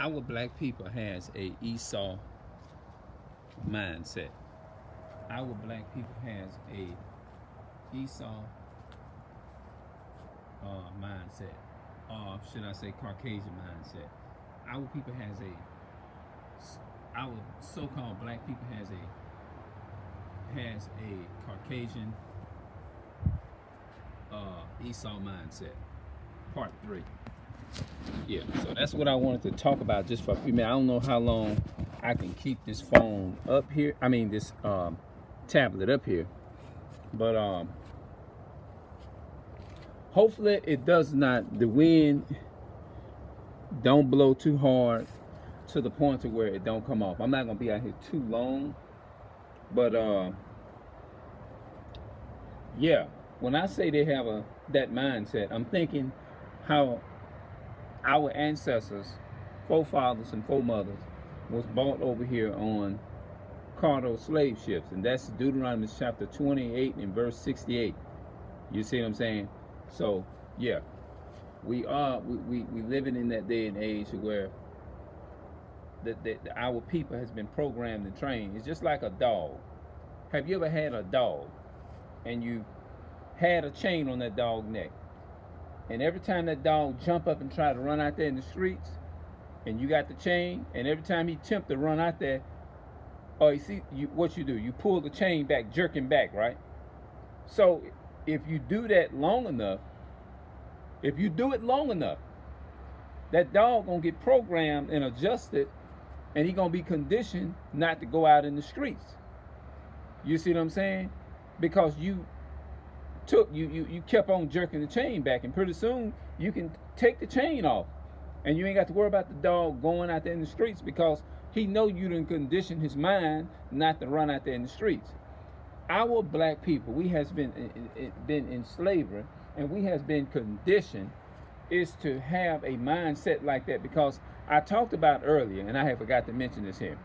our black people has a Esau mindset. Our black people has a Esau mindset, or should I say Caucasian mindset. Our people has our so-called black people has a Caucasian Esau mindset. Part 3. Yeah, so that's what I wanted to talk about just for a few minutes. I don't know how long I can keep this phone up here. I mean, this tablet up here. But hopefully it does not, the wind don't blow too hard to the point to where it don't come off. I'm not going to be out here too long. But yeah, when I say they have that mindset, I'm thinking how our ancestors, forefathers and foremothers, was brought over here on cargo slave ships, and that's Deuteronomy chapter 28 and verse 68. You see what I'm saying? So yeah, we living in that day and age where our people has been programmed and trained. It's just like a dog. Have you ever had a dog and you had a chain on that dog's neck, and every time that dog jump up and try to run out there in the streets, and you got the chain, and every time he attempt to run out there, you see what you do? You pull the chain back, jerking back, right? So if you do that long enough, that dog gonna get programmed and adjusted, and he gonna be conditioned not to go out in the streets. You see what I'm saying? Because you kept on jerking the chain back, and pretty soon you can take the chain off, and you ain't got to worry about the dog going out there in the streets, because he know you done condition his mind not to run out there in the streets. Our black people, we has been in slavery, and we has been conditioned is to have a mindset like that, because I talked about earlier, and I have forgot to mention this here.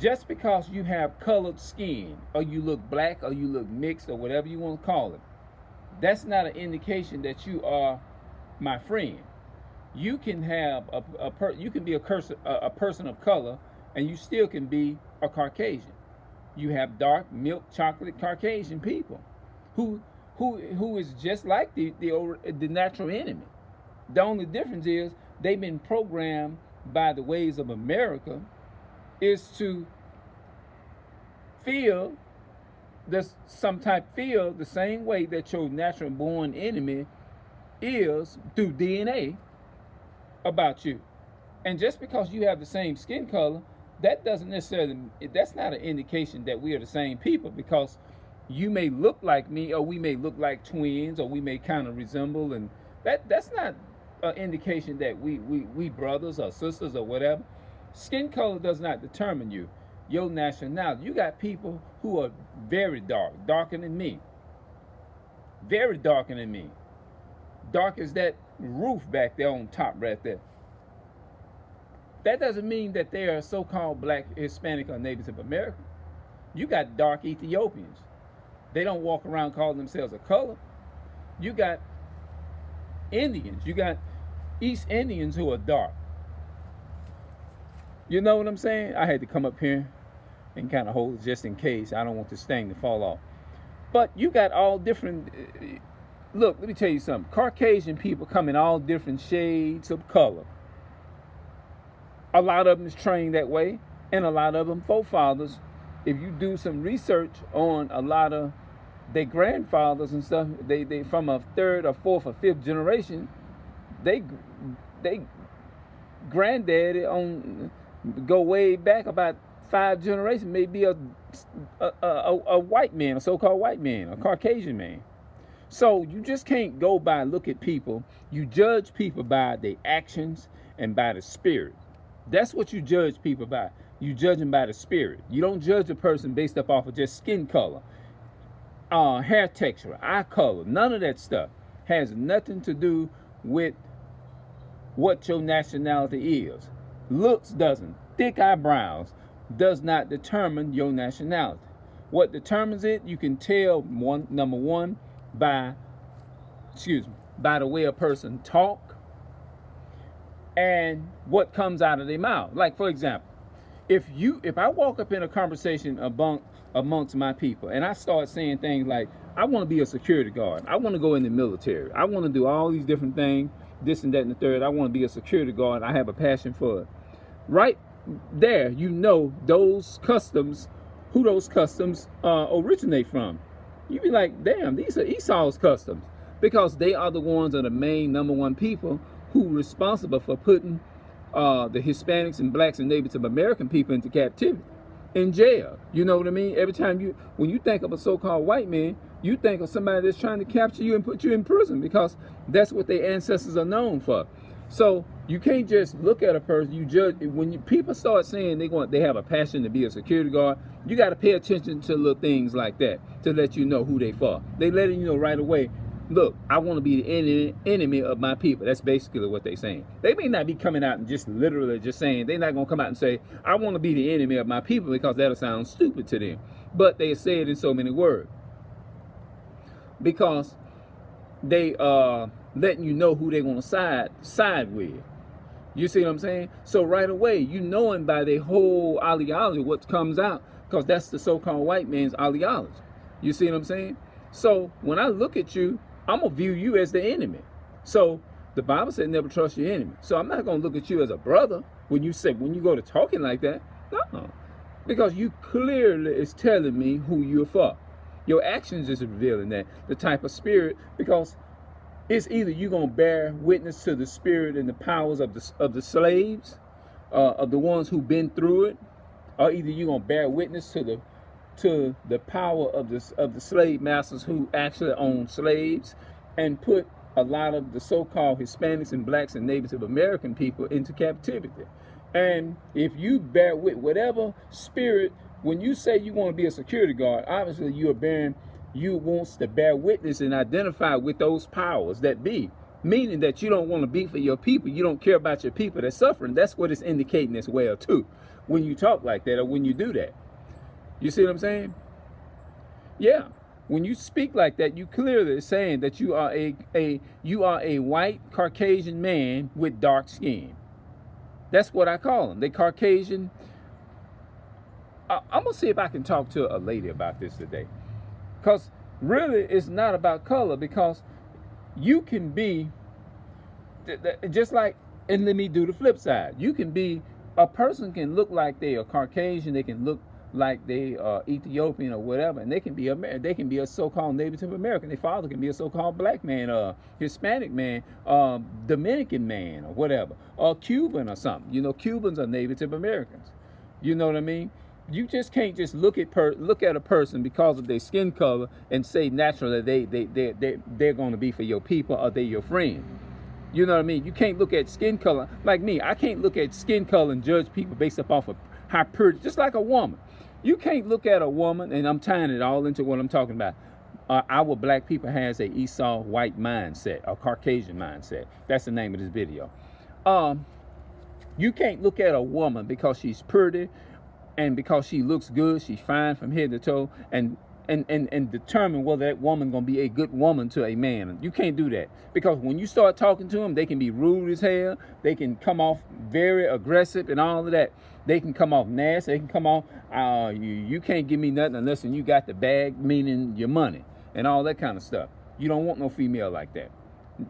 Just because you have colored skin, or you look black, or you look mixed, or whatever you want to call it, that's not an indication that you are my friend. You can have you can be a person of color, and you still can be a Caucasian. You have dark milk chocolate Caucasian people who is just like the natural enemy. The only difference is they've been programmed by the ways of America is to feel the same way that your natural born enemy is through DNA about you. And just because you have the same skin color, that's not an indication that we are the same people, because you may look like me, or we may look like twins, or we may kind of resemble, and that's not an indication that we brothers or sisters or whatever. Skin color does not determine your nationality. You got people who are very darker than me. Very darker than me. Dark as that roof back there on top right there. That doesn't mean that they are so-called black, Hispanic, or natives of America. You got dark Ethiopians. They don't walk around calling themselves a color. You got Indians. You got East Indians who are dark. You know what I'm saying? I had to come up here and kind of hold it just in case. I don't want this thing to fall off. But you got all different... Look, let me tell you something. Caucasian people come in all different shades of color. A lot of them is trained that way, and a lot of them forefathers. If you do some research on a lot of their grandfathers and stuff, they from a third or fourth or fifth generation, they granddaddy go way back about 5 generations, maybe a white man, a so-called white man, a Caucasian man. So you just can't go by look at people. You judge people by their actions and by the spirit. That's what you judge people by. You judge them by the spirit. You don't judge a person based up off of just skin color, hair texture, eye color. None of that stuff has nothing to do with what your nationality is. Looks doesn't. Thick eyebrows does not determine your nationality. What determines it, you can tell, number one, by the way a person talk, and what comes out of their mouth. Like, for example, if I walk up in a conversation amongst my people and I start saying things like, I want to be a security guard, I want to go in the military, I want to do all these different things, this and that and the third, I want to be a security guard, I have a passion for it. Right there, you know those customs, who those customs originate from. You be like, damn, these are Esau's customs, because they are the ones that are the main #1 people who are responsible for putting the Hispanics and blacks and Native American people into captivity, in jail. You know what I mean? Every time when you think of a so-called white man, you think of somebody that's trying to capture you and put you in prison, because that's what their ancestors are known for. So you can't just look at a person, you judge. When people start saying they have a passion to be a security guard, you got to pay attention to little things like that to let you know who they for. They letting you know right away, look, I want to be the enemy of my people. That's basically what they're saying. They may not be coming out and just literally just saying, they're not going to come out and say, I want to be the enemy of my people, because that'll sound stupid to them. But they say it in so many words, because they letting you know who they want to side with. You see what I'm saying? So right away, you knowing by their whole ideology what comes out, because that's the so-called white man's ideology. You see what I'm saying? So when I look at you, I'm gonna view you as the enemy. So the Bible said never trust your enemy. So I'm not gonna look at you as a brother when you go to talking like that. No, because you clearly is telling me who you're for. Your actions is revealing that, the type of spirit, because it's either you're going to bear witness to the spirit and the powers of the slaves, of the ones who've been through it, or either you're going to bear witness to the power of the slave masters who actually own slaves and put a lot of the so-called Hispanics and blacks and Native American people into captivity. And if you bear with whatever spirit, when you say you want to be a security guard, obviously you wants to bear witness and identify with those powers that be, meaning that you don't want to be for your people. You don't care about your people that's suffering. That's what it's indicating as well too, when you talk like that or when you do that. You see what I'm saying? Yeah. When you speak like that, you clearly saying that you are a white Caucasian man with dark skin. That's what I call them. They Caucasian. I'm gonna see if I can talk to a lady about this today. Because really, it's not about color, because you can be, just like, and let me do the flip side. You can be, a person can look like they are Caucasian, they can look like they are Ethiopian or whatever, and they can be they can be a so-called Native American. Their father can be a so-called black man, Hispanic man, Dominican man, or whatever, or Cuban or something. You know, Cubans are Native Americans. You know what I mean? You just can't just look at a person because of their skin color and say naturally they're going to be for your people or they're your friend. You know what I mean? You can't look at skin color like me. I can't look at skin color and judge people based off of how pretty. Just like a woman, you can't look at a woman, and I'm tying it all into what I'm talking about. Our black people has a Esau white mindset, a Caucasian mindset. That's the name of this video. You can't look at a woman because she's pretty and because she looks good, she's fine from head to toe, and determine whether that woman gonna be a good woman to a man. You can't do that, because when you start talking to them, they can be rude as hell. They can come off very aggressive and all of that. They can come off nasty. They can come off, you can't give me nothing unless you got the bag, meaning your money and all that kind of stuff. You don't want no female like that.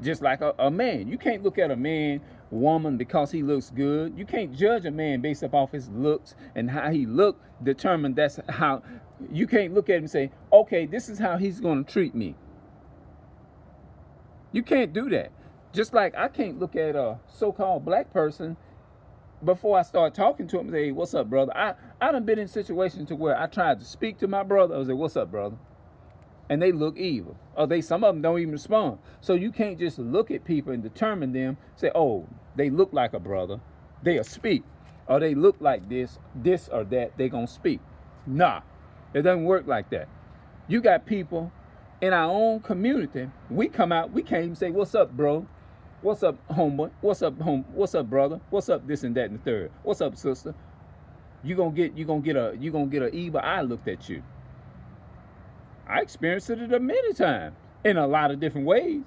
Just like a man, you can't look at a man, woman, because he looks good. You can't judge a man based off his looks and how he look, determine that's how. You can't look at him and say, okay, this is how he's going to treat me. You can't do that. Just like I can't look at a so-called black person before I start talking to him and say, hey, what's up, brother? I done been in situations to where I tried to speak to my brother. I was like, what's up, brother? And they look evil. Or some of them don't even respond. So you can't just look at people and determine them, say, oh, they look like a brother, they'll speak. Or they look like this or that, they gonna speak. Nah, it doesn't work like that. You got people in our own community, we come out, we can't even say, what's up, bro? What's up, homeboy? What's up, what's up, brother? What's up, this and that and the third? What's up, sister? You gonna get a evil eye looked at you. I experienced it many times in a lot of different ways.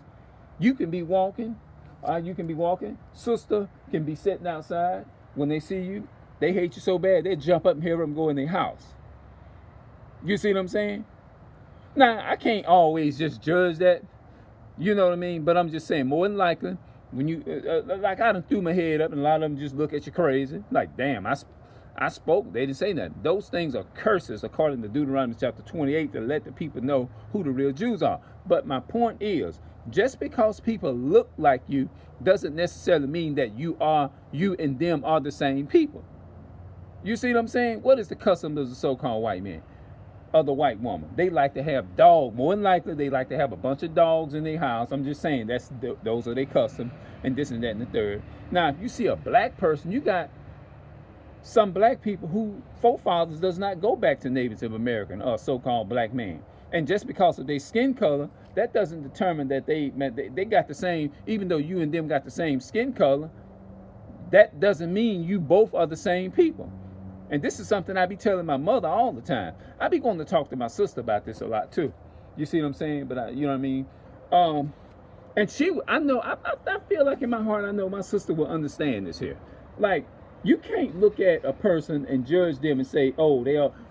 You can be walking You can be walking. Sister can be sitting outside. When they see you, they hate you so bad, they jump up and hear them go in their house. You see what I'm saying? Now, I can't always just judge that. You know what I mean? But I'm just saying, more than likely, when you, like I done threw my head up and a lot of them just look at you crazy. Like, damn, I spoke. They didn't say nothing. Those things are curses according to Deuteronomy chapter 28 to let the people know who the real Jews are. But my point is, just because people look like you doesn't necessarily mean that you and them are the same people. You see what I'm saying? What is the custom of the so-called white man? Of the white woman? They like to have dogs. More than likely, they like to have a bunch of dogs in their house. I'm just saying those are their custom, and this and that and the third. Now, if you see a black person, you got some black people who forefathers does not go back to Native American or so-called black man. And just because of their skin color, that doesn't determine that they got the same, even though you and them got the same skin color, that doesn't mean you both are the same people. And this is something I be telling my mother all the time. I be going to talk to my sister about this a lot too. You see what I'm saying? But you know what I mean? And I feel like in my heart, I know my sister will understand this here. Like, you can't look at a person and judge them and say, oh,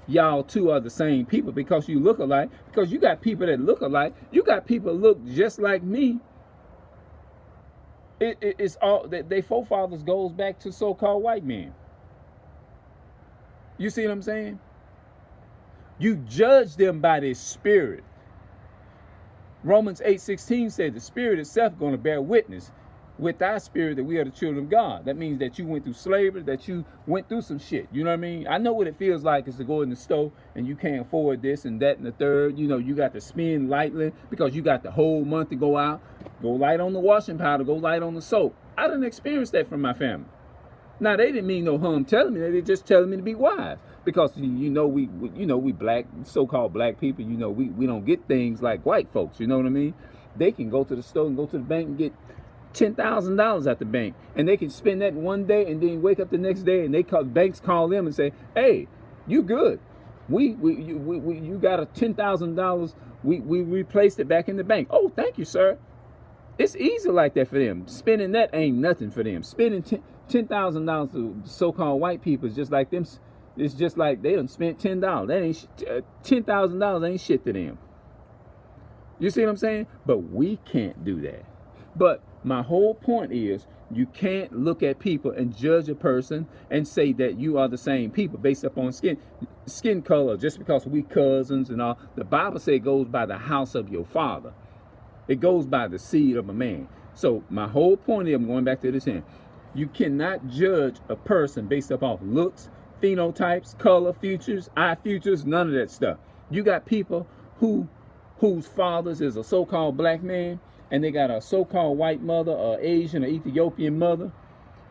y'all two are the same people because you look alike. Because you got people that look alike. You got people that look just like me. It's all that they forefathers goes back to so-called white men. You see what I'm saying? You judge them by their spirit. Romans 8:16 said the spirit itself going to bear witness with thy spirit that we are the children of God. That means that you went through slavery, that you went through some shit. You know what I mean? I know what it feels like is to go in the store and you can't afford this and that and the third. You know, you got to spend lightly because you got the whole month to go out. Go light on the washing powder, go light on the soap. I didn't experience that from my family. Now, they didn't mean no harm telling me that. They just telling me to be wise. Because, we black, so-called black people, we don't get things like white folks, you know what I mean? They can go to the store and go to the bank and get $10,000 at the bank. And they can spend that one day and then wake up the next day and banks call them and say, hey, you good. You got a $10,000. We replaced it back in the bank. Oh, thank you, sir. It's easy like that for them. Spending that ain't nothing for them. Spending $10,000 to so-called white people is just like them. It's just like they done spent $10. That ain't $10,000 ain't shit to them. You see what I'm saying? But we can't do that. But my whole point is, you can't look at people and judge a person and say that you are the same people based upon skin color, just because we cousins and all. The Bible says it goes by the house of your father. It goes by the seed of a man. So my whole point is, I'm going back to this end. You cannot judge a person based upon looks, phenotypes, color, features, eye features, none of that stuff. You got people whose fathers is a so-called black man, and they got a so-called white mother, or Asian or Ethiopian mother,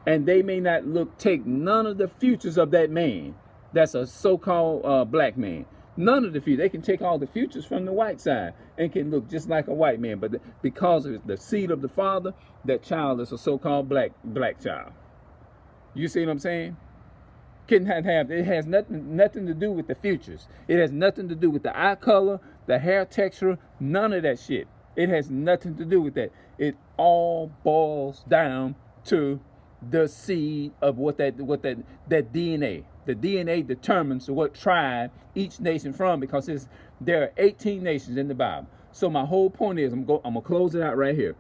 and they may not take none of the features of that man. That's a so-called black man. None of the features. They can take all the features from the white side and can look just like a white man, but because of the seed of the father, that child is a so-called black child. You see what I'm saying? It has nothing to do with the features. It has nothing to do with the eye color, the hair texture, none of that shit. It has nothing to do with that. It all boils down to the seed of what that DNA. The DNA determines what tribe each nation from, because there are 18 nations in the Bible. So my whole point is, I'm gonna close it out right here.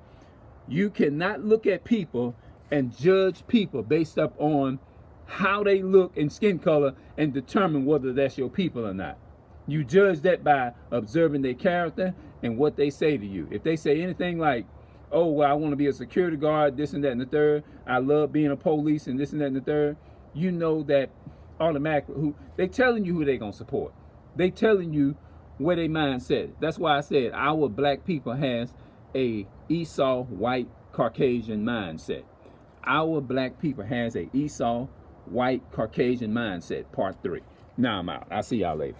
You cannot look at people and judge people based up on how they look and skin color and determine whether that's your people or not. You judge that by observing their character and what they say to you. If they say anything like, oh, well, I want to be a security guard, this and that and the third, I love being a police and this and that and the third, you know that automatically they telling you who they gonna support. They telling you where they mindset. That's why I said our black people has a Esau white Caucasian mindset. Our black people has a Esau white Caucasian mindset. Part 3. Now I'm out. I'll see y'all later.